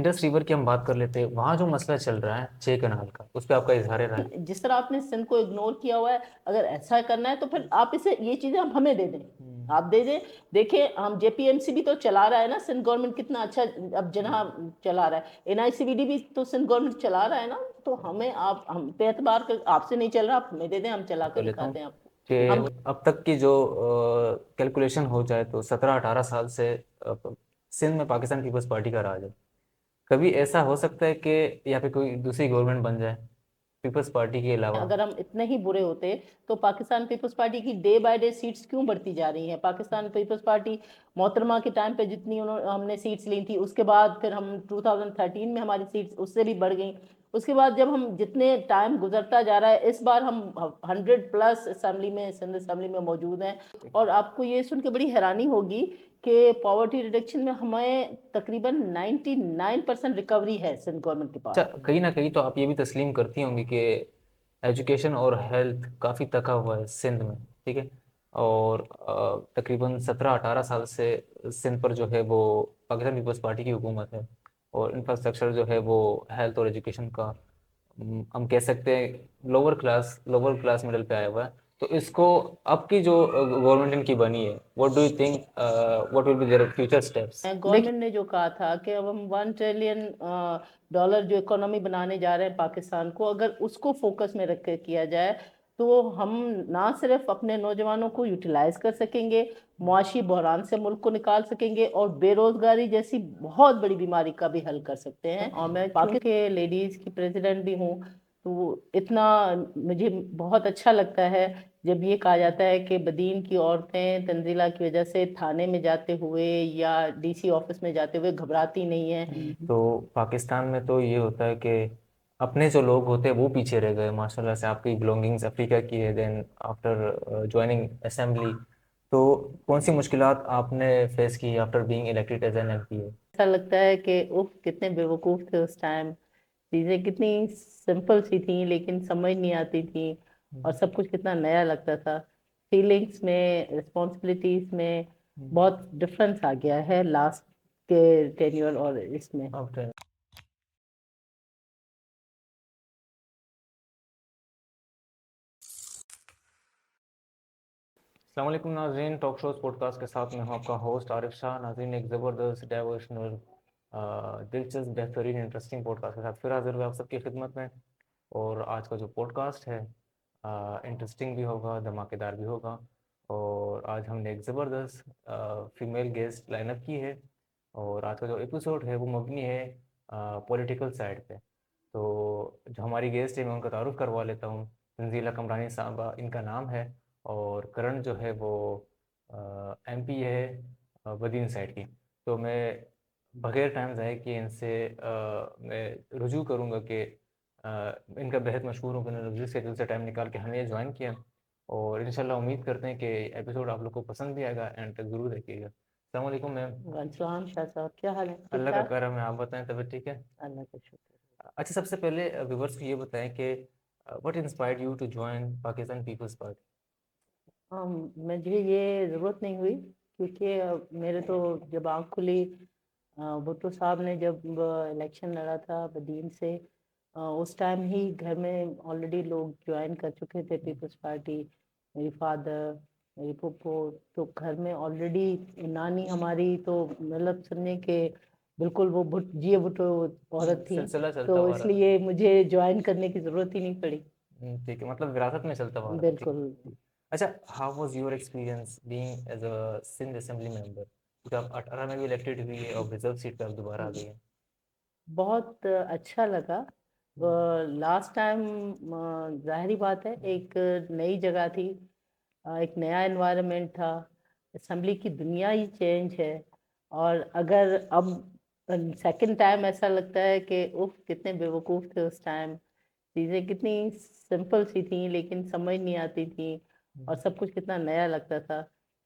Indus river की हम बात कर लेते हैं। वहाँ जो मसला चल रहा है चे कनाल का, उस पर आपका इजहार राय। जिस तरह आपने सिंध को इग्नोर किया हुआ है, अगर ऐसा करना है तो फिर आप इसे ये चीजें आप हमें दे दें। आप दे दें। देखिए, हम जेपीएमसी भी तो चला रहा है ना, सिंध गवर्नमेंट कितना अच्छा अब जना चला रहा है। एनआईसीवीडी भी तो सिंध गवर्नमेंट चला रहा है ना। तो हमें आप हम पे एतबार कर, आपसे नहीं चल रहा, आप हमें दे दें, हम चला कर कर लेता हूँ दिखाते हैं आपको। कि हम अब तक की जो कैलकुलेशन हो जाए तो 17-18 साल से सिंध में पाकिस्तान पीपल्स पार्टी का राज है। कभी ऐसा हो सकता है कि यहाँ पे कोई दूसरी गवर्नमेंट बन जाए पीपल्स पार्टी के अलावा। अगर हम इतने ही बुरे होते तो पाकिस्तान पीपल्स पार्टी की डे बाय डे सीट्स क्यों बढ़ती जा रही हैं? पाकिस्तान पीपल्स पार्टी मोहतरमा के टाइम पे जितनी उन्होंने हमने सीट्स ली थी, उसके बाद फिर हम 2013 में हमारी सीट्स उससे भी बढ़ गई। उसके बाद जब हम जितने टाइम गुजरता जा रहा है, इस बार हम 100+ असेंबली में, सिंध असेंबली में मौजूद हैं। और आपको ये सुन के बड़ी हैरानी होगी कि पॉवर्टी रिडक्शन में हमें तकरीबन 99% रिकवरी है सिंध गवर्नमेंट के पास। अच्छा, कहीं ना कहीं तो आप ये भी तस्लीम करती होंगी कि एजुकेशन और हेल्थ काफ़ी तका हुआ है सिंध में, ठीक है। और तकरीबन 17-18 साल से सिंध पर जो है वो पाकिस्तान पीपल्स पार्टी की हुकूमत है। और इंफ्रास्ट्रक्चर जो है वो हेल्थ और एजुकेशन का हम कह सकते हैं लोअर क्लास मिडिल पे आया हुआ है। तो इसको अब की जो गवर्नमेंट इनकी बनी है, what do you think, what will be their future steps? Government ने जो कहा था कि अब हम $1 ट्रिलियन जो इकोनॉमी बनाने जा रहे हैं पाकिस्तान को, अगर उसको फोकस में रख के किया जाए तो हम ना सिर्फ अपने नौजवानों को यूटिलाइज कर सकेंगे, मुआशी बहरान से मुल्क को निकाल सकेंगे, और बेरोजगारी जैसी बहुत बड़ी बीमारी का भी हल कर सकते हैं। और मैं पाकिस्तान के लेडीज की प्रेसिडेंट भी हूँ, तो इतना मुझे बहुत अच्छा लगता है जब ये कहा जाता है कि बदीन की औरतें तंजीला की वजह से थाने में जाते हुए या डीसी ऑफिस में जाते हुए घबराती नहीं है। तो पाकिस्तान में तो ये होता है कि अपने जो लोग होते हैं वो पीछे रह गए। माशाल्लाह से आपकी बिलोंगिंग्स अफ्रीका की है। देन आफ्टर ज्वाइनिंग असेंबली, तो कौन सी मुश्किलात आपने फेस की after being elected as an MP? ऐसा लगता है कि उफ, कितने बेवकूफ थे उस टाइम। चीजें कितनी सिंपल सी थी लेकिन समझ नहीं आती थी, और सब कुछ कितना नया लगता था। फीलिंग्स में, रिस्पॉन्सिबिलिटीज में बहुत डिफरेंस आ गया है लास्ट के टेन्योर और इसमें। आफ्टर अस्सलाम वालेकुम नाज़रीन, टॉक शोज पॉडकास्ट के साथ मैं हूं आपका होस्ट आरिफ शाह। नाज़रीन, एक ज़बरदस्त डाइवर्शनल दिलचस्प बेहतरीन इंटरेस्टिंग पॉडकास्ट के साथ फिर हाजिर हुए आप सबकी खिदमत में। और आज का जो पॉडकास्ट है इंटरेस्टिंग भी होगा, धमाकेदार भी होगा। और आज हमने एक ज़बरदस्त फीमेल गेस्ट लाइनअप की है। और आज का जो एपिसोड है वो मबनी है पॉलिटिकल साइड पे। तो जो हमारी गेस्ट है मैं उनका तारुफ करवा लेता हूँ। तंजीला कमरानी साहबा इनका नाम है। और करण जो है वो एमपी है बदीन साइड की। तो मैं बगैर टाइम ज़ाय किए इनसे मैं रुजू करूँगा कि इनका बेहद मशहूर हूँ कि उन्होंने बिज़ी शेड्यूल से टाइम निकाल के हमें ज्वाइन किया। और इंशाल्लाह उम्मीद करते हैं कि एपिसोड आप लोग को पसंद भी आएगा। एंड तक ज़रूर देखिएगा। अस्सलाम वालेकुम मैम। वालेकुम शाह साहब, क्या हाल है? ठीक अल्लाह का ठाक। करम है, आप बताएं तबीयत ठीक है? अल्लाह का शुक्र। अच्छा, सबसे पहले व्यूवर्स को ये बताएं कि what inspired you to join Pakistan Peoples Party? मुझे ये ज़रूरत नहीं हुई, क्योंकि मेरे तो जब आँख खुली, भुट्टो साहब ने जब इलेक्शन लड़ा था बदीन से, उस टाइम ही घर में ऑलरेडी लोग ज्वाइन कर चुके थे पीपल्स पार्टी। मेरी फादर, मेरी फूफो, तो घर में ऑलरेडी नानी हमारी तो मतलब समझे कि बिल्कुल वो भुट्टो औरत थी। सिलसिला चलता तो हुआ रहा। इसलिए मुझे ज्वाइन करने की ज़रूरत ही नहीं पड़ी। ठीक है, मतलब विरासत में चलता हुआ रहा है, ठीक बिल्कुल। है। अच्छा, how was your experience being as a Sindh assembly member? क्योंकि आप 18 में भी इलेक्टेड हुई है और रिजर्व सीट पे आप दोबारा आ गई हैं। बहुत अच्छा लगा। लास्ट टाइम जाहिर बात है, एक नई जगह थी, एक नया एनवायरनमेंट था, असेंबली की दुनिया ही चेंज है। और अगर अब सेकंड टाइम ऐसा लगता है कि उफ, कितने बेवकूफ़ थे उस टाइम। चीज़ें कितनी सिंपल सी थी लेकिन समझ नहीं आती थी, और सब कुछ कितना नया लगता था।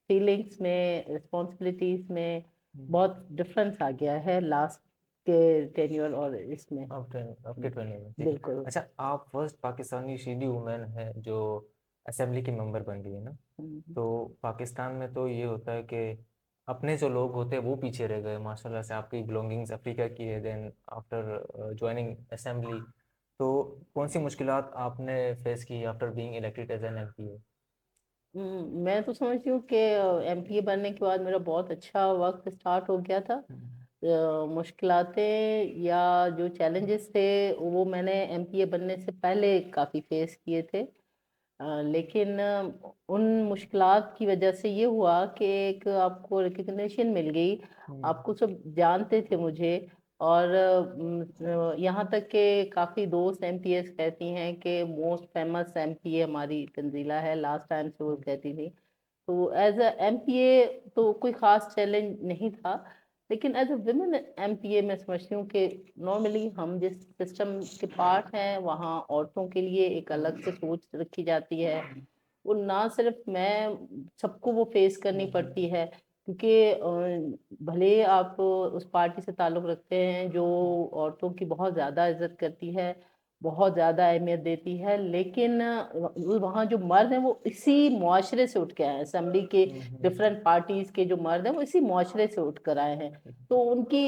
फीलिंग्स में, रिस्पॉन्सिबिलिटीज में बहुत डिफरेंस आ गया है लास्ट के टेन्योर और इसमें। आपके 20 में, ठीक है। बिल्कुल। अच्छा, आप फर्स्ट पाकिस्तानी शीडी वुमेन है जो असेंबली की मेंबर बन गई है ना? हम्म। तो पाकिस्तान में तो ये होता है कि अपने जो लोग होते हैं वो पीछे रह गए, माशाल्लाह से आपकी बिलोंगिंग्स अफ्रीका की है, देन आफ्टर ज्वाइनिंग असेंबली, तो कौन सी मुश्किलात आपने फेस की after being elected as an MPA? मैं तो समझती हूँ कि एमपीए बनने के बाद मेरा बहुत अच्छा वक्त स्टार्ट हो गया था। मुश्किलातें या जो चैलेंजेस थे वो मैंने एमपीए बनने से पहले काफ़ी फेस किए थे। लेकिन उन मुश्किलात की वजह से ये हुआ कि एक आपको रिकग्निशन मिल गई, आपको सब जानते थे मुझे। और यहाँ तक कि काफ़ी दोस्त एमपीएस कहती हैं कि मोस्ट फेमस एमपीए हमारी तंजीला है, लास्ट टाइम से वो कहती थी। तो एज अ एमपीए तो कोई ख़ास चैलेंज नहीं था, लेकिन एज अ वुमेन एमपीए मैं समझती हूँ कि नॉर्मली हम जिस सिस्टम के पार्ट हैं वहाँ औरतों के लिए एक अलग से सोच रखी जाती है। वो ना सिर्फ मैं, सबको वो फेस करनी पड़ती है, क्योंकि भले आप उस पार्टी से ताल्लुक़ रखते हैं जो औरतों की बहुत ज़्यादा इज़्ज़त करती है, बहुत ज़्यादा अहमियत देती है, लेकिन वहाँ जो मर्द हैं वो इसी मुआशरे से उठ के आए हैं। असेंबली के डिफरेंट पार्टीज़ के जो मर्द हैं वो इसी मुआशरे से उठ कर आए हैं। तो उनकी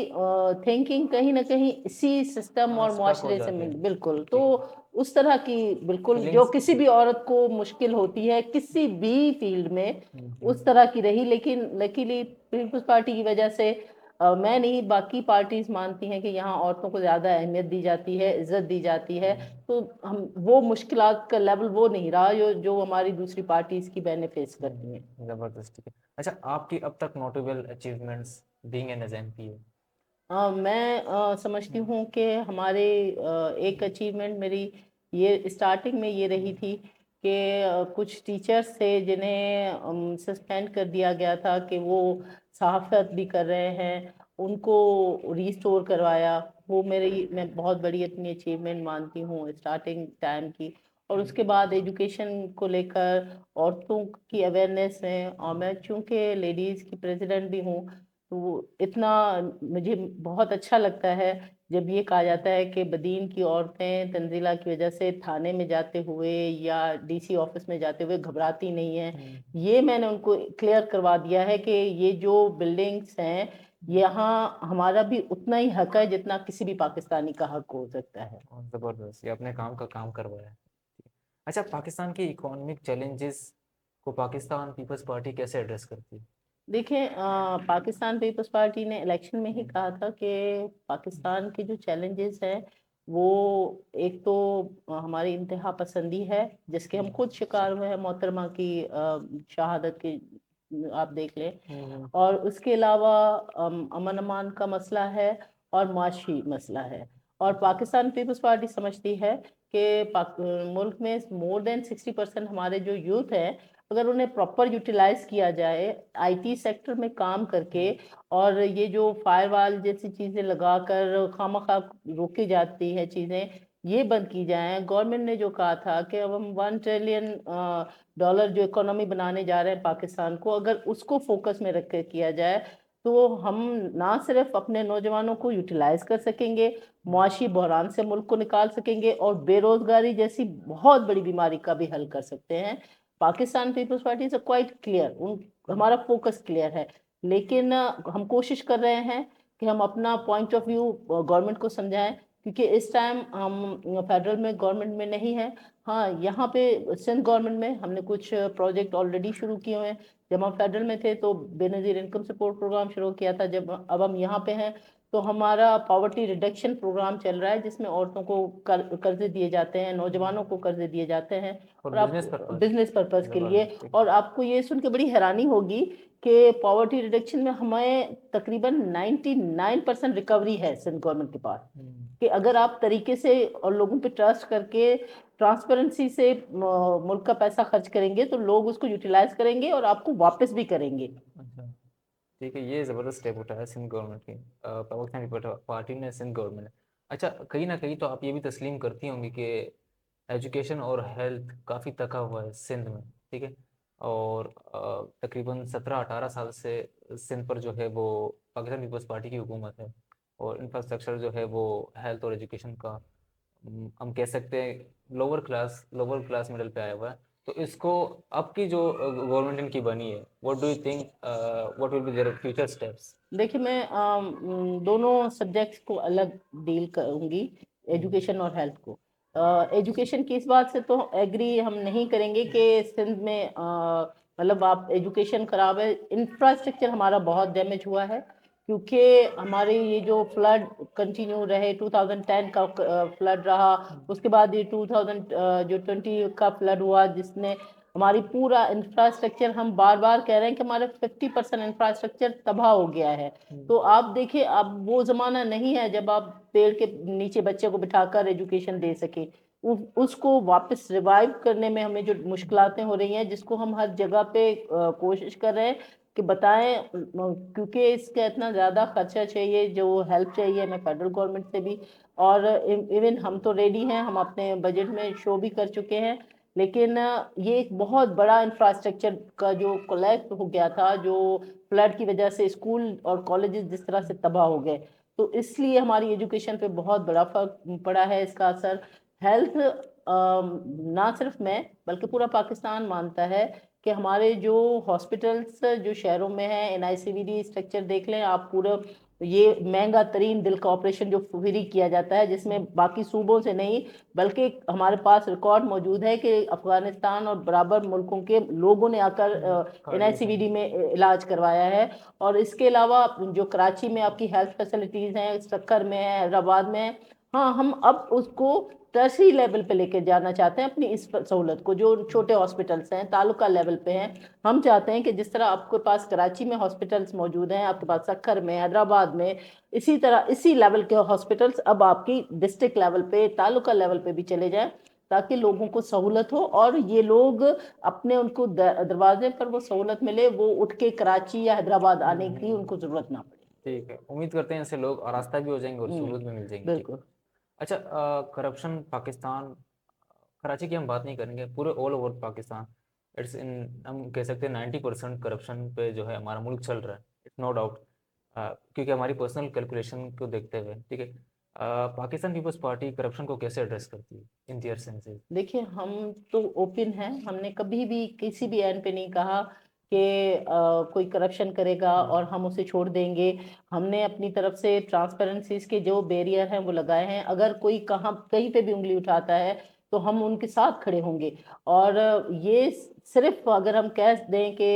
थिंकिंग कहीं न कहीं इसी सिस्टम हाँ, और स्टक हो मुआशरे से जाते मिल हैं। बिल्कुल। तो ठीक। उस तरह की बिल्कुल जो फीलिंग्स। किसी भी औरत को मुश्किल होती है किसी भी फील्ड में, उस तरह की रही। लेकिन लकीली पीपल्स पार्टी की वजह से मैं नहीं, बाकी पार्टीज मानती हैं कि यहाँ औरतों को ज़्यादा अहमियत दी जाती है, इज्जत दी जाती है। तो हम वो मुश्किलात का लेवल वो नहीं रहा जो जो हमारी दूसरी पार्टीज की बहनें फेस करती हैं। जबरदस्त, ठीक है। अच्छा, आपकी अब तक notable achievements being an MPA? मैं समझती हूँ कि हमारे एक अचीवमेंट मेरी ये स्टार्टिंग में ये रही थी कि कुछ टीचर्स थे जिन्हें सस्पेंड कर दिया गया था कि वो सहाफ़त भी कर रहे हैं, उनको रिस्टोर करवाया। वो मेरी मैं बहुत बड़ी अपनी अचीवमेंट मानती हूँ स्टार्टिंग टाइम की। और उसके बाद एजुकेशन को लेकर औरतों की अवेयरनेस है, और मैं चूँकि लेडीज़ की प्रेसिडेंट भी हूँ, तो इतना मुझे बहुत अच्छा लगता है जब ये कहा जाता है कि बदीन की औरतें तंजीला की वजह से थाने में जाते हुए या डीसी ऑफिस में जाते हुए घबराती नहीं हैं। ये मैंने उनको क्लियर करवा दिया है कि ये जो बिल्डिंग्स हैं, यहाँ हमारा भी उतना ही हक है जितना किसी भी पाकिस्तानी का हक हो सकता है। जबरदस्त, ये अपने काम का काम करवाया है। अच्छा, पाकिस्तान के इकोनॉमिक चैलेंजेस को पाकिस्तान पीपल्स पार्टी कैसे एड्रेस करती है? देखिए, पाकिस्तान पीपल्स पार्टी ने इलेक्शन में ही कहा था कि पाकिस्तान के जो चैलेंजेस हैं वो एक तो हमारी इंतहा पसंदी है, जिसके हम खुद शिकार हुए हैं, मोहतरमा की शहादत की आप देख लें। और उसके अलावा अमन अमान का मसला है और माशी मसला है। और पाकिस्तान पीपल्स पार्टी समझती है कि मुल्क में मोर देन 60% हमारे जो यूथ है, अगर उन्हें प्रॉपर यूटिलाइज किया जाए आईटी सेक्टर में काम करके, और ये जो फायरवॉल जैसी चीज़ें लगाकर खामखा रोकी जाती है चीज़ें, ये बंद की जाएं। गवर्नमेंट ने जो कहा था कि अब हम $1 ट्रिलियन जो इकोनॉमी बनाने जा रहे हैं पाकिस्तान को, अगर उसको फोकस में रख कर किया जाए तो हम ना सिर्फ अपने नौजवानों को यूटिलाइज कर सकेंगे, मुआशी बहरान से मुल्क को निकाल सकेंगे, और बेरोजगारी जैसी बहुत बड़ी बीमारी का भी हल कर सकते हैं। पाकिस्तान पीपल्स पार्टी से क्वाइट क्लियर, उन हमारा फोकस क्लियर है। लेकिन हम कोशिश कर रहे हैं कि हम अपना पॉइंट ऑफ व्यू गवर्नमेंट को समझाएं, क्योंकि इस टाइम हम फेडरल में गवर्नमेंट में नहीं है। हाँ, यहाँ पे सिंध गवर्नमेंट में हमने कुछ प्रोजेक्ट ऑलरेडी शुरू किए हुए हैं। जब हम फेडरल में थे तो बेनज़ीर इनकम सपोर्ट प्रोग्राम शुरू किया था। जब अब हम यहाँ पे हैं तो हमारा पॉवर्टी रिडक्शन प्रोग्राम चल रहा है, जिसमें औरतों को कर्जे दिए जाते हैं, नौजवानों को कर्जे दिए जाते हैं, और और आप बिजनेस पर्पस। बिजनेस पर्पस के लिए। जबरदस्त, ठीक है। और आपको ये सुन के बड़ी हैरानी होगी कि पॉवर्टी रिडक्शन में हमें तकरीबन 99% रिकवरी है सिंध गवर्नमेंट के पास। कि अगर आप तरीके से और लोगों पे ट्रस्ट करके ट्रांसपेरेंसी से मुल्क का पैसा खर्च करेंगे तो लोग उसको यूटिलाइज करेंगे और आपको वापस भी करेंगे। अच्छा, ठीक है, ये ज़बरदस्त स्टेप उठाया सिंध गवर्नमेंट की, पाकिस्तान पीपल्स पार्टी ने, सिंध गवर्नमेंट ने। अच्छा, कहीं ना कहीं तो आप ये भी तस्लीम करती होंगी कि एजुकेशन और हेल्थ काफ़ी तका हुआ है सिंध में, ठीक है। और तकरीबन 17-18 साल से सिंध पर जो है वो पाकिस्तान पीपल्स पार्टी की हुकूमत है, और इंफ्रास्ट्रक्चर जो है वो हेल्थ और एजुकेशन का हम कह सकते हैं लोअर क्लास मिडिल पे आया हुआ है। तो इसको अब की जो गवर्नमेंट इनकी बनी है, what do you think, what will be their future steps? देखिए मैं दोनों सब्जेक्ट्स को अलग डील करूंगी, एजुकेशन और हेल्थ को। एजुकेशन की इस बात से तो एग्री हम नहीं करेंगे कि सिंध में मतलब आप एजुकेशन खराब है। इंफ्रास्ट्रक्चर हमारा बहुत डैमेज हुआ है, क्योंकि हमारे ये जो फ्लड कंटिन्यू रहे, 2010 का फ्लड रहा, उसके बाद ये 2020 का फ्लड हुआ, जिसने हमारी पूरा इंफ्रास्ट्रक्चर, हम बार बार कह रहे हैं कि हमारा 50% इंफ्रास्ट्रक्चर तबाह हो गया है। तो आप देखिए, अब वो जमाना नहीं है जब आप पेड़ के नीचे बच्चे को बिठाकर एजुकेशन दे सके। उसको वापस रिवाइव करने में हमें जो मुश्किलातें हो रही हैं, जिसको हम हर जगह पे कोशिश कर रहे हैं कि बताएं, क्योंकि इसका इतना ज़्यादा खर्चा चाहिए, जो हेल्प चाहिए हमें फेडरल गवर्नमेंट से भी। और इवन हम तो रेडी हैं, हम अपने बजट में शो भी कर चुके हैं। लेकिन ये एक बहुत बड़ा इंफ्रास्ट्रक्चर का जो कोलैप्स हो गया था, जो फ्लड की वजह से स्कूल और कॉलेजेस जिस तरह से तबाह हो गए, तो इसलिए हमारी एजुकेशन पे बहुत बड़ा फर्क पड़ा है, इसका असर। हेल्थ, ना सिर्फ मैं बल्कि पूरा पाकिस्तान मानता है कि हमारे जो हॉस्पिटल्स जो शहरों में हैं, NICVD स्ट्रक्चर देख लें आप, पूरा ये महंगा तरीन दिल का ऑपरेशन जो फ्री किया जाता है, जिसमें बाकी सूबों से नहीं बल्कि हमारे पास रिकॉर्ड मौजूद है कि अफगानिस्तान और बराबर मुल्कों के लोगों ने आकर NICVD में इलाज करवाया है। और इसके अलावा जो कराची में आपकी हेल्थ फैसिलिटीज हैं, सक्कर में है, हैदराबाद में है, हाँ, हम अब उसको टर्सरी लेवल पे लेके जाना चाहते हैं अपनी इस सहूलत को। जो छोटे हॉस्पिटल्स हैं, तालुका लेवल पे हैं, हम चाहते हैं कि जिस तरह आपके पास कराची में हॉस्पिटल्स मौजूद हैं, आपके पास सक्खर में, हैदराबाद में, इसी तरह इसी लेवल के हॉस्पिटल्स अब आपकी डिस्ट्रिक्ट लेवल पे, तालुका लेवल पे भी चले जाएं, ताकि लोगों को सहूलत हो और ये लोग अपने, उनको दरवाजे पर वो सहूलत मिले, वो उठ के कराची या हैदराबाद आने की उनको जरूरत ना पड़े। ठीक है, उम्मीद करते हैं ऐसे लोग आरास्ता भी हो जाएंगे और हम्म, सहूलत भी मिल जाएंगी। ठीक। बिल्कुल। अच्छा, करप्शन पाकिस्तान, कराची की हम बात नहीं करेंगे, पूरे all over Pakistan, it's in, हम कह सकते हैं 90% करप्शन पे जो है हमारा मुल्क चल रहा है, इट्स नो डाउट। क्योंकि हमारी पर्सनल कैलकुलेशन को देखते हुए, ठीक है, पाकिस्तान पीपल्स पार्टी करप्शन को कैसे एड्रेस करती है इन दियर सेंसेस? देखिए, हम तो ओपन हैं, हमने कभी भी किसी भी एंड पे नहीं कहा कि कोई करप्शन करेगा और हम उसे छोड़ देंगे। हमने अपनी तरफ से ट्रांसपेरेंसीज के जो बैरियर हैं वो लगाए हैं। अगर कोई कहाँ कहीं पे भी उंगली उठाता है तो हम उनके साथ खड़े होंगे। और ये सिर्फ अगर हम कह दें कि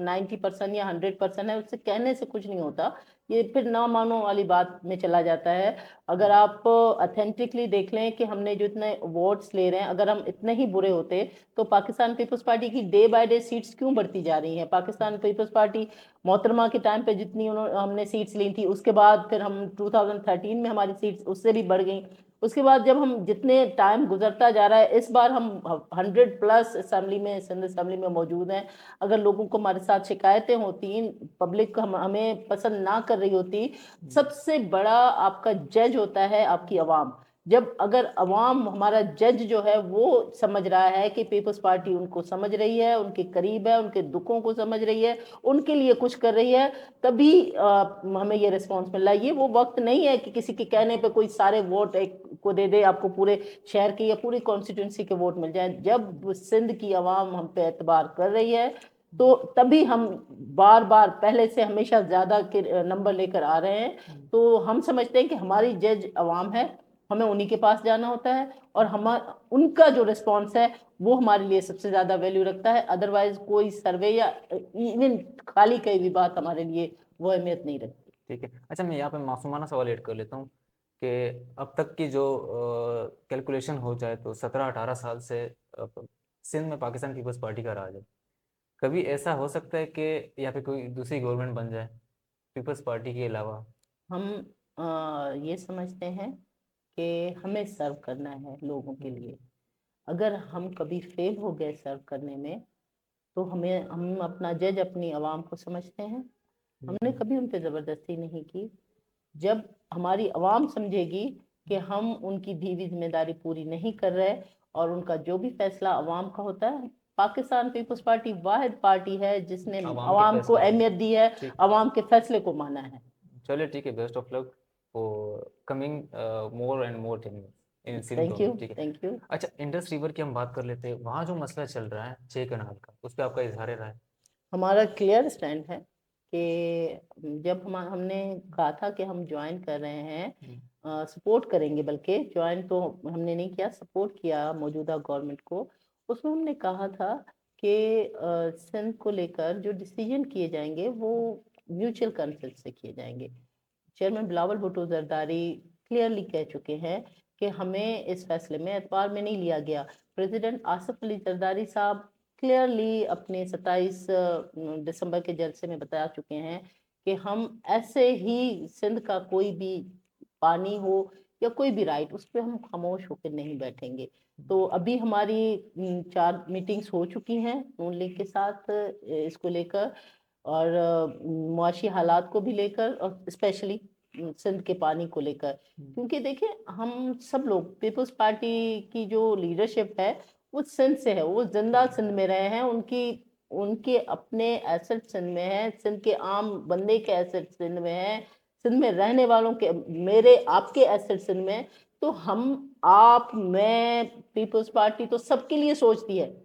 90% या 100% है, उससे कहने से कुछ नहीं होता, ये फिर ना मानो वाली बात में चला जाता है। अगर आप ऑथेंटिकली देख लें कि हमने जो इतने वोट्स ले रहे हैं, अगर हम इतने ही बुरे होते तो पाकिस्तान पीपल्स पार्टी की डे बाय डे सीट्स क्यों बढ़ती जा रही हैं? पाकिस्तान पीपल्स पार्टी मोहतरमा के टाइम पे जितनी उन्होंने हमने सीट्स ली थी, उसके बाद फिर हम 2013 में हमारी सीट्स उससे भी बढ़ गई। उसके बाद जब हम जितने टाइम गुजरता जा रहा है, इस बार हम 100+ असेंबली में, सिंध असेंबली में मौजूद हैं। अगर लोगों को हमारे साथ शिकायतें होती, पब्लिक हमें पसंद ना कर रही होती, सबसे बड़ा आपका जज होता है आपकी आवाम। जब अगर अवाम, हमारा जज जो है वो समझ रहा है कि पीपल्स पार्टी उनको समझ रही है, उनके करीब है, उनके दुखों को समझ रही है, उनके लिए कुछ कर रही है, तभी हमें ये रिस्पॉन्स मिल रहा है। ये वो वक्त नहीं है कि किसी के कहने पे कोई सारे वोट एक को दे दे, आपको पूरे शहर के या पूरी कॉन्स्टिट्यूंसी के वोट मिल जाए। जब सिंध की आवाम हम पे एतबार कर रही है, तो तभी हम बार बार पहले से हमेशा ज्यादा के नंबर लेकर आ रहे हैं। तो हम समझते हैं कि हमारी जज अवाम है, हमें उन्हीं के पास जाना होता है, और हम उनका जो रिस्पॉन्स है वो हमारे लिए सबसे ज्यादा वैल्यू रखता है। अदरवाइज कोई सर्वे या इवन खाली कहीं भी बात हमारे लिए वो अहमियत नहीं रखती। ठीक है। अच्छा, मैं यहाँ पे मासूमाना सवाल ऐड कर लेता हूँ कि अब तक की जो कैलकुलेशन हो जाए तो 17-18 साल से सिंध में पाकिस्तान पीपल्स पार्टी का राज है। कभी ऐसा हो सकता है कि यहाँ पे कोई दूसरी गवर्नमेंट बन जाए पीपल्स पार्टी के अलावा? हम ये समझते हैं कि हमें सर्व करना है लोगों के हम्म, लिए। अगर हम कभी फेल हो गए सर्व करने में, तो हम अपना जज अपनी आवाम को समझते हैं। हमने हम्म, कभी उन पर जबरदस्ती नहीं की। जब हमारी आवाम समझेगी कि हम उनकी दी हुई जिम्मेदारी पूरी नहीं कर रहे, और उनका जो भी फैसला आवाम का होता है, पाकिस्तान पीपल्स पार्टी वाहिद पार्टी है जिसने आवाम के आवाम को फैसले पे। अहमियत दी है, ठीक। आवाम के फैसले को माना है। चलिए ठीक है, best of luck for coming more and more things. In Sindh thank you, government, ठीक है। Thank you. अच्छा, इंडस रिवर की हम बात कर लेते हैं। वहाँ जो मसला चल रहा है 6 कनाल का, उस पे आपका इजहार राय? हमारा क्लियर स्टैंड है कि जब हमने कहा था कि हम ज्वाइन कर रहे हैं, सपोर्ट करेंगे, बल्कि ज्वाइन तो हमने नहीं किया, सपोर्ट किया मौजूदा गवर्नमेंट को। उसमें हमने कहा था कि सिंध को लेकर जो डिसीजन किए जाएंगे वो म्यूचुअल कंसेंट से किए जाएंगे। चेयरमैन बिलावल भुट्टो जरदारी क्लियरली कह चुके हैं कि हमें इस फैसले में एतबार में नहीं लिया गया। प्रेसिडेंट आसिफ अली जरदारी साहब क्लियरली अपने 27 दिसंबर के जलसे में बता चुके हैं कि हम ऐसे ही सिंध का कोई भी पानी हो या कोई भी राइट, उस पर हम खामोश होकर नहीं बैठेंगे। तो अभी हमारी 4 मीटिंग्स हो चुकी हैं नून लीग के साथ इसको लेकर, और मुआशी हालात को भी लेकर, और स्पेशली सिंध के पानी को लेकर। क्योंकि देखिए, हम सब लोग पीपल्स पार्टी की जो लीडरशिप है वो सिंध से है, वो जिंदा सिंध में रहे हैं, उनके अपने एसेट सिंध में है, सिंध के आम बंदे के एसेट सिंध में है, सिंध में रहने वालों के, मेरे आपके एसेट सिंध में। तो हम, आप, मैं, पीपल्स पार्टी तो सबके लिए सोचती है।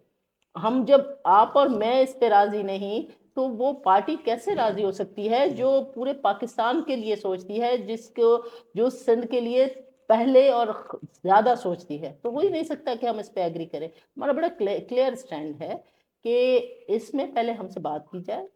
हम जब आप और मैं इस पे राजी नहीं, तो वो पार्टी कैसे राजी हो सकती है जो पूरे पाकिस्तान के लिए सोचती है, जिसको, जो सिंध के लिए पहले और ज्यादा सोचती है। तो हो ही नहीं सकता कि हम इस पे एग्री करें। हमारा बड़ा क्लियर स्टैंड है कि इसमें पहले हमसे बात की जाए।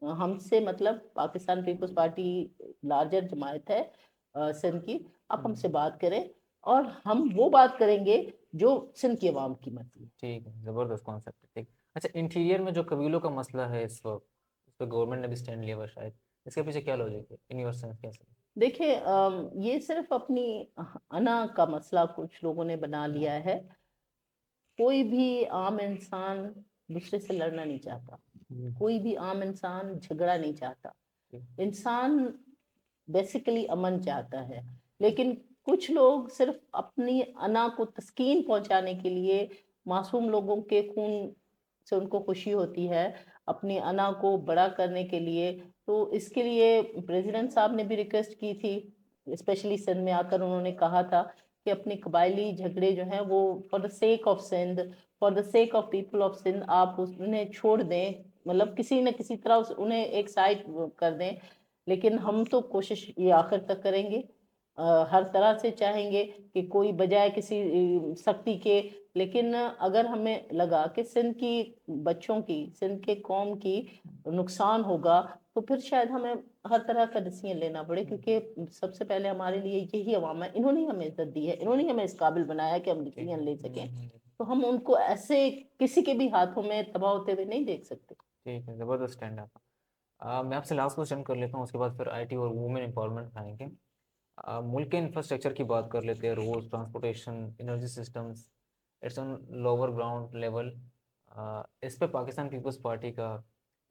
हमसे मतलब पाकिस्तान पीपल्स पार्टी लार्जर जमायत है सिंध की। आप हमसे बात करें और हम वो बात करेंगे जो सिंध की आवाम की मर्जी है। ठीक है, जबरदस्त कॉन्सेप्ट है, ठीक। अच्छा, इंटीरियर में जो कबीलों का मसला है इस वक्त, उस पर गवर्नमेंट ने भी स्टैंड लिया हुआ है शायद, इसके पीछे क्या लॉजिक है इन योर सेंस, कैसे? देखिए, ये सिर्फ अपनी अना का मसला कुछ लोगों ने बना लिया है। कोई भी आम इंसान दूसरे से लड़ना नहीं चाहता, कोई भी आम इंसान झगड़ा नहीं चाहता। इंसान बेसिकली अमन चाहता है। लेकिन कुछ लोग सिर्फ अपनी अना को तस्कीन पहुंचाने के लिए, मासूम लोगों के खून से उनको खुशी होती है, अपनी अना को बड़ा करने के लिए। तो इसके लिए प्रेसिडेंट साहब ने भी रिक्वेस्ट की थी, स्पेशली सिंध में आकर उन्होंने कहा था कि अपने कबायली झगड़े जो हैं वो for the sake of Sindh, for the sake of people of Sindh, आप उन्हें छोड़ दें, मतलब किसी न किसी तरह उन्हें एक साइड कर दें। लेकिन हम तो कोशिश ये आखिर तक करेंगे, हर तरह से चाहेंगे कि कोई बजाय किसी सख्ती के। लेकिन अगर हमें लगा कि सिंध की बच्चों की, सिंध के कौम की नुकसान होगा, तो फिर शायद हमें हर तरह का डिसीजन लेना पड़े। क्योंकि सबसे पहले हमारे लिए यही अवाम है, इन्होंने ही हमें इज्जत दी है, इन्होंने ही हमें इस काबिल बनाया कि हम डिसीजन ले सकें। तो हम उनको ऐसे किसी के भी हाथों में तबाह होते हुए नहीं देख सकते। ठीक है, जबरदस्त स्टैंड है आपका। मैं आपसे लास्ट क्वेश्चन कर लेता हूँ, उसके बाद फिर आईटी और वुमेन एम्पावरमेंट आएंगे। मुल्क के इंफ्रास्ट्रक्चर की बात कर लेते हैं, road, transportation, energy systems, it's on lower ground level. इस पे पाकिस्तान पीपल्स पार्टी का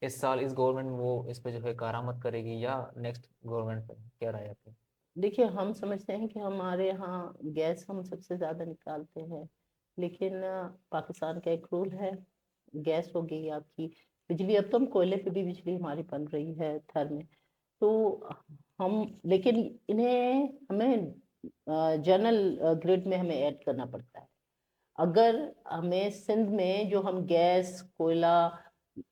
इस साल, इस गवर्नमेंट में वो इस पे जो है कारामद करेगी या नेक्स्ट गवर्नमेंट पे, क्या राय है आपकी? देखिए, हम समझते हैं कि हमारे यहाँ गैस हम सबसे ज़्यादा निकालते हैं। लेकिन पाकिस्तान का एक रूल है, गैस हो गई आपकी, बिजली, अब तो हम कोयले पे भी बिजली हमारी बन रही है थर में। तो हम, लेकिन इन्हें हमें जनरल ग्रिड में हमें ऐड करना पड़ता है। अगर हमें सिंध में जो हम गैस, कोयला,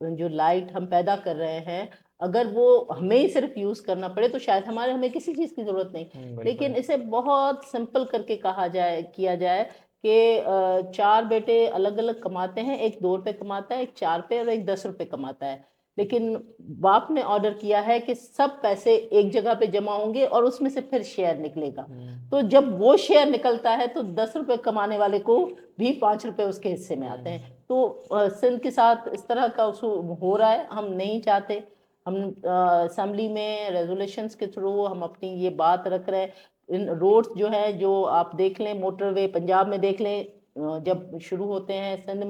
जो लाइट हम पैदा कर रहे हैं, अगर वो हमें ही सिर्फ यूज करना पड़े तो शायद हमें किसी चीज की जरूरत नहीं। बिल्कुल। लेकिन इसे बहुत सिंपल करके कहा जाए, किया जाए कि 4 बेटे अलग अलग कमाते हैं, एक 2 रुपए कमाता है, एक 4 पे और एक 10 रुपए कमाता है। लेकिन बाप ने ऑर्डर किया है कि सब पैसे एक जगह पे जमा होंगे और उसमें से फिर शेयर निकलेगा। तो जब वो शेयर निकलता है तो 10 रुपए कमाने वाले को भी 5 रुपए उसके हिस्से में आते हैं। तो सिंध के साथ इस तरह का हो रहा है, हम नहीं चाहते। हम असेंबली में रेजोल्यूशंस के थ्रू हम अपनी ये बात रख रहे हैं। इन रोड्स जो है, जो आप देख लें, मोटरवे पंजाब में देख लें, जब शुरू होते हैं सिंध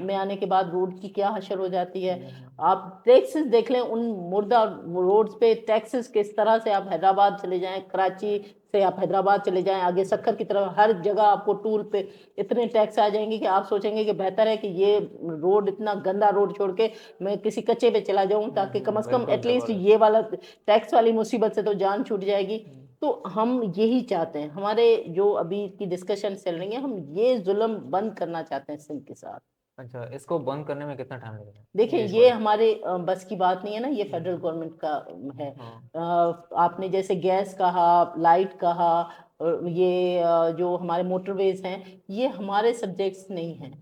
में आने के बाद रोड की क्या हशर हो जाती है। आप टैक्सेस देख लें, उन मुर्दा रोड्स पे टैक्सेस किस तरह से, आप हैदराबाद चले जाएं, कराची से आप हैदराबाद चले जाएं, आगे सक्खर की तरफ, हर जगह आपको टूल पे इतने टैक्स आ जाएंगे कि आप सोचेंगे कि बेहतर है कि ये रोड, इतना गंदा रोड छोड़ के मैं किसी कच्चे पे चला जाऊं, ताकि कम से कम एटलीस्ट ये वाला टैक्स वाली मुसीबत से तो जान छूट जाएगी। तो हम यही चाहते हैं, हमारे जो अभी की डिस्कशन चल रही है, हम ये जुल्म बंद करना चाहते हैं सिंध के साथ। अच्छा, इसको बंद करने में कितना टाइम लगेगा देखिए ये ये इशू? हमारे बस की बात नहीं है ना, ये फेडरल गवर्नमेंट का है। हाँ। आपने जैसे गैस कहा, लाइट कहा, ये जो हमारे मोटरवेज हैं, ये हमारे सब्जेक्ट्स नहीं हैं।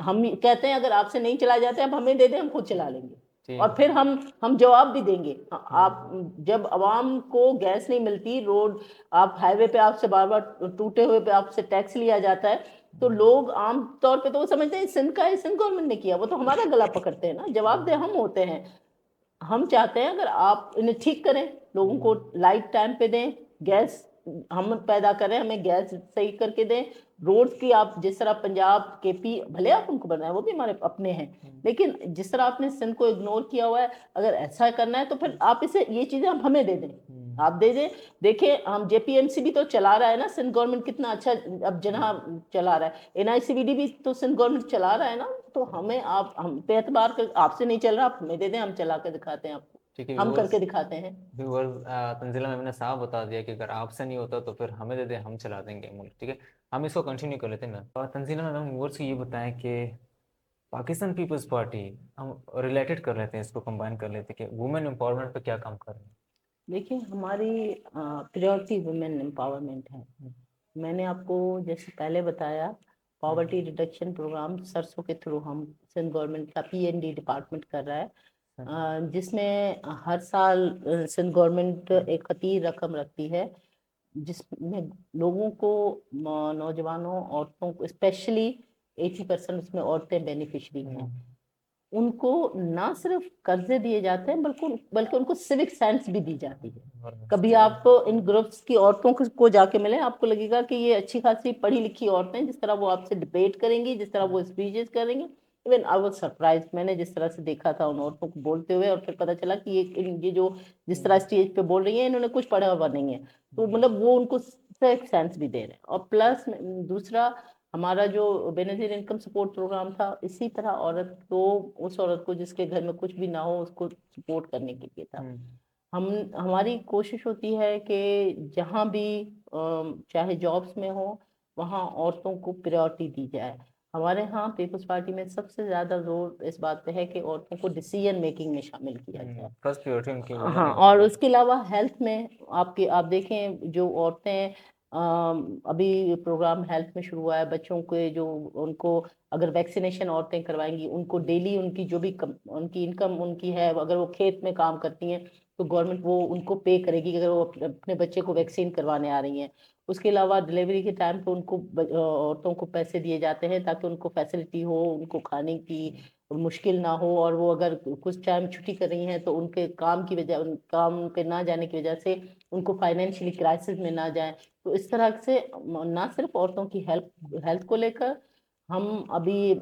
हम कहते हैं अगर आपसे नहीं चलाए जाते अब हमें दे दें, हम खुद चला लेंगे। ठीक और है। फिर हम जवाब भी देंगे। आप हम्म। जब आवाम को गैस नहीं मिलती, रोड आप हाईवे पे आपसे बार बार टूटे हुए पे आपसे टैक्स लिया जाता है, तो लोग आम तौर पे तो वो समझते हैं सिंध का है, सिंध गवर्नमेंट ने किया, वो तो हमारा गला पकड़ते हैं ना, जवाबदेह हम होते हैं। हम चाहते हैं अगर आप इन्हें ठीक करें, लोगों को लाइट टाइम पे दें, गैस हम पैदा करें, हमें गैस सही करके दें, रोड की आप जिस तरह पंजाब केपी भले आप उनको बनाए, वो भी हमारे अपने हैं, लेकिन जिस तरह आपने सिंध को इग्नोर किया हुआ है, अगर ऐसा करना है तो फिर आप इसे ये चीजें आप हमें दे दें, आप दे दें। देखिए हम जेपीएमसी भी तो चला रहा है ना सिंध गवर्नमेंट, कितना अच्छा अब जना चला रहा है, एनआईसीवीडी भी तो सिंध गवर्नमेंट चला रहा है ना। तो हमें आप हम पे एतबार कर, आपसे नहीं चल रहा आप हमें दे दें, हम चला के दिखाते हैं आपको, ठीक है हम व्यूअर्स। करके दिखाते हैं। व्यूअर्स, तंजीला मैम ने साफ बता दिया कि अगर आपसे नहीं होता तो फिर हमें दे दें, हम चला देंगे मुल्क। ठीक है, हम इसको कंटिन्यू कर लेते हैं मैम। और तंजीला मैम व्यूअर्स को ये बताएं कि पाकिस्तान पीपल्स पार्टी, हम रिलेटेड कर लेते हैं, इसको कंबाइन कर लेते हैं कि वुमेन एम्पावरमेंट पे क्या काम कर रहे हैं। देखिए हमारी प्रायोरिटी वुमेन एम्पावरमेंट है। मैंने आपको जैसे पहले बताया, पॉवर्टी रिडक्शन प्रोग्राम सरसों के थ्रू हम सिंध गवर्नमेंट का पीएनडी डिपार्टमेंट कर रहा है, जिसमें हर साल सिंध गवर्नमेंट एक खतीर रकम रखती है, जिसमें लोगों को नौजवानों औरतों को स्पेशली 80% उसमें औरतें बेनिफिशरी हैं, उनको ना सिर्फ कर्जे दिए जाते हैं बल्कि बल्कि उनको सिविक सेंस भी दी जाती है। कभी आप इन ग्रुप्स की औरतों को जाके मिले, आपको लगेगा कि ये अच्छी खासी पढ़ी लिखी औरतें, जिस तरह वो आपसे डिबेट करेंगी, जिस तरह वो स्पीचेस करेंगी। इवन आई वाज सरप्राइज, मैंने जिस तरह से देखा था उन औरतों को बोलते हुए, और फिर पता चला कि ये जो जिस तरह स्टेज पे बोल रही है, इन्होंने कुछ पढ़ा हुआ नहीं है, तो मतलब वो उनको सिविक सेंस भी दे रहे हैं। और प्लस दूसरा, हमारा जो बेनजीर इनकम सपोर्ट प्रोग्राम था, इसी तरह उस औरत को जिसके घर में कुछ भी ना हो उसको सपोर्ट करने के लिए था। हम हमारी कोशिश होती है कि जहाँ भी चाहे जॉब्स में हो, वहाँ औरतों को प्रायोरिटी दी जाए। हमारे यहाँ पीपल्स पार्टी में सबसे ज्यादा जोर इस बात पे है कि औरतों को डिसीजन मेकिंग में शामिल किया जाए। फर्स्ट प्रायोरिटी उनकी वुमेन हाँ, और एम्पावरमेंट। उसके अलावा हेल्थ में आप देखें जो औरतें अभी प्रोग्राम हेल्थ में शुरू हुआ है, बच्चों के जो उनको अगर वैक्सीनेशन औरतें करवाएंगी, उनको डेली उनकी जो भी उनकी इनकम उनकी है, अगर वो खेत में काम करती हैं तो गवर्नमेंट वो उनको पे करेगी अगर वो अपने बच्चे को वैक्सीन करवाने आ रही हैं। उसके अलावा डिलीवरी के टाइम पे उनको औरतों को पैसे दिए जाते हैं ताकि उनको फैसिलिटी हो, उनको खाने की मुश्किल ना हो, और वो अगर कुछ टाइम छुट्टी कर रही हैं तो उनके काम की वजह, उन काम पे ना जाने की वजह से उनको फाइनेंशियली क्राइसिस में ना जाए। तो इस तरह से ना सिर्फ औरतों की हेल्थ हेल्थ को लेकर हम अभी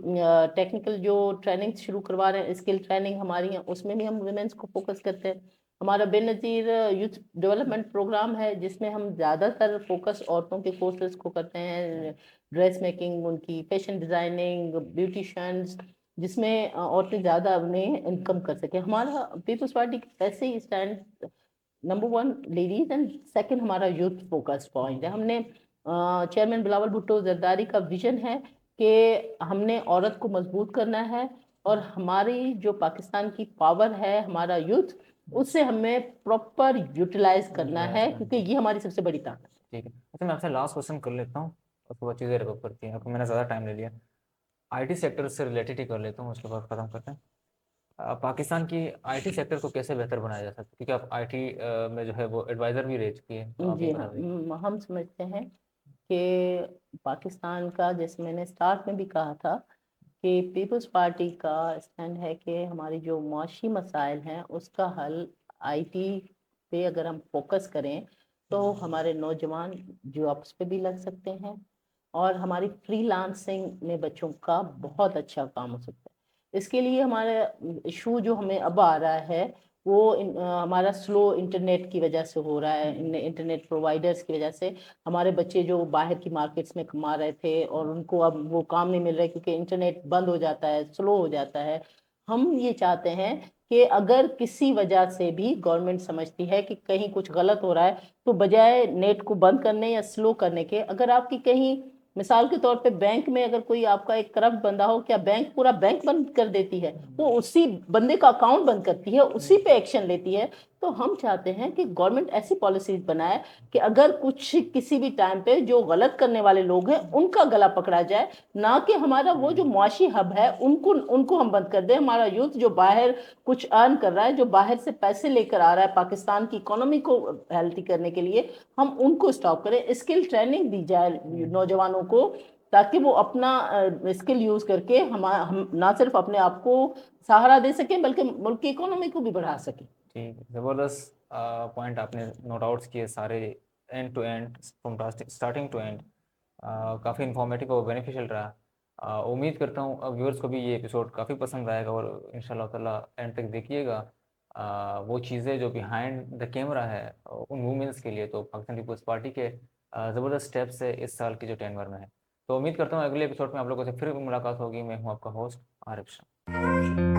टेक्निकल जो ट्रेनिंग शुरू करवा रहे हैं, स्किल ट्रेनिंग हमारी है, उसमें भी हम वुमेन्स को फोकस करते हैं। हमारा बेनजीर यूथ डेवलपमेंट प्रोग्राम है, जिसमें हम ज़्यादातर फोकस औरतों के कोर्सेज को करते हैं, ड्रेस मेकिंग, उनकी फैशन डिजाइनिंग, ब्यूटिशियंस, जिसमें औरतें ज़्यादा अपने इनकम कर सके। हमारा पीपल्स पार्टी वैसे ही stand number 1 ladies, and second हमारा यूथ फोकस पॉइंट है। हमने चेयरमैन बिलावल भुट्टो जरदारी का विजन है कि हमने औरत को मजबूत करना है, और हमारी जो पाकिस्तान की पावर है, हमारा यूथ, उससे हमें प्रॉपर यूटिलाइज करना है, क्योंकि ये हमारी सबसे बड़ी ताकत ठीक है, अच्छा मैं आपसे लास्ट क्वेश्चन कर लेता हूँ, उसके बाद चीज़ें रिकवर करती हैं, आपको मैंने ज़्यादा टाइम ले लिया। आईटी सेक्टर से रिलेटेड ही कर लेता हूँ, उसके बाद ख़त्म करते हैं। पाकिस्तान की आईटी सेक्टर को कैसे बेहतर बनाया जा सकता है, क्योंकि आप आईटी में जो है वो एडवाइज़र भी रह चुकी है, तो है। आप ये जी बता हाँ, दें। हम समझते हैं कि पाकिस्तान का, जैसे मैंने स्टार्ट में भी कहा था, कि पीपल्स पार्टी का स्टैंड है कि हमारी जो मुआशी मसाइल हैं उसका हल आईटी पे अगर हम फोकस करें तो हमारे नौजवान जॉब्स पे भी लग सकते हैं, और हमारी फ्रीलांसिंग में बच्चों का बहुत अच्छा काम हो सकता है। इसके लिए हमारा इशू जो हमें अब आ रहा है, वो हमारा स्लो इंटरनेट की वजह से हो रहा है, इंटरनेट प्रोवाइडर्स की वजह से। हमारे बच्चे जो बाहर की मार्केट्स में कमा रहे थे और उनको अब वो काम नहीं मिल रहा है, क्योंकि इंटरनेट बंद हो जाता है, स्लो हो जाता है। हम ये चाहते हैं कि अगर किसी वजह से भी गवर्नमेंट समझती है कि कहीं कुछ गलत हो रहा है, तो बजाय नेट को बंद करने या स्लो करने के, अगर आपकी कहीं मिसाल के तौर पे बैंक में अगर कोई आपका एक करप्ट बंदा हो, क्या बैंक पूरा बैंक बंद कर देती है? वो उसी बंदे का अकाउंट बंद करती है, उसी पे एक्शन लेती है। तो हम चाहते हैं कि गवर्नमेंट ऐसी पॉलिसीज बनाए कि अगर कुछ किसी भी टाइम पे जो गलत करने वाले लोग हैं उनका गला पकड़ा जाए, ना कि हमारा वो जो मुआशी हब है उनको उनको हम बंद कर दें। हमारा यूथ जो बाहर कुछ अर्न कर रहा है, जो बाहर से पैसे लेकर आ रहा है पाकिस्तान की इकोनॉमी को हेल्थी करने के लिए, हम उनको स्टॉप करें। स्किल ट्रेनिंग दी जाए नौजवानों को, ताकि वो अपना स्किल यूज करके हम ना सिर्फ अपने आप को सहारा दे सकें बल्कि मुल्क की इकोनॉमी को भी बढ़ा सकें। ठीक, ज़बरदस्त पॉइंट आपने नोट आउट्स किए सारे, end to end, from starting to end. काफ़ी इन्फॉर्मेटिव और बेनिफिशियल रहा। उम्मीद करता हूँ व्यूअर्स को भी ये एपिसोड काफ़ी पसंद आएगा और इंशाल्लाह ताला एंड तक देखिएगा। वो चीज़ें जो बिहाइंड द कैमरा है उन वुमेंस के लिए, तो पाकिस्तान पीपल्स पार्टी के ज़बरदस्त स्टेप्स है इस साल की जो टेनवर में है। तो उम्मीद करता हूँ अगले एपिसोड में आप लोगों से फिर मुलाकात होगी। मैं हूँ आपका होस्ट आरिफ शाह।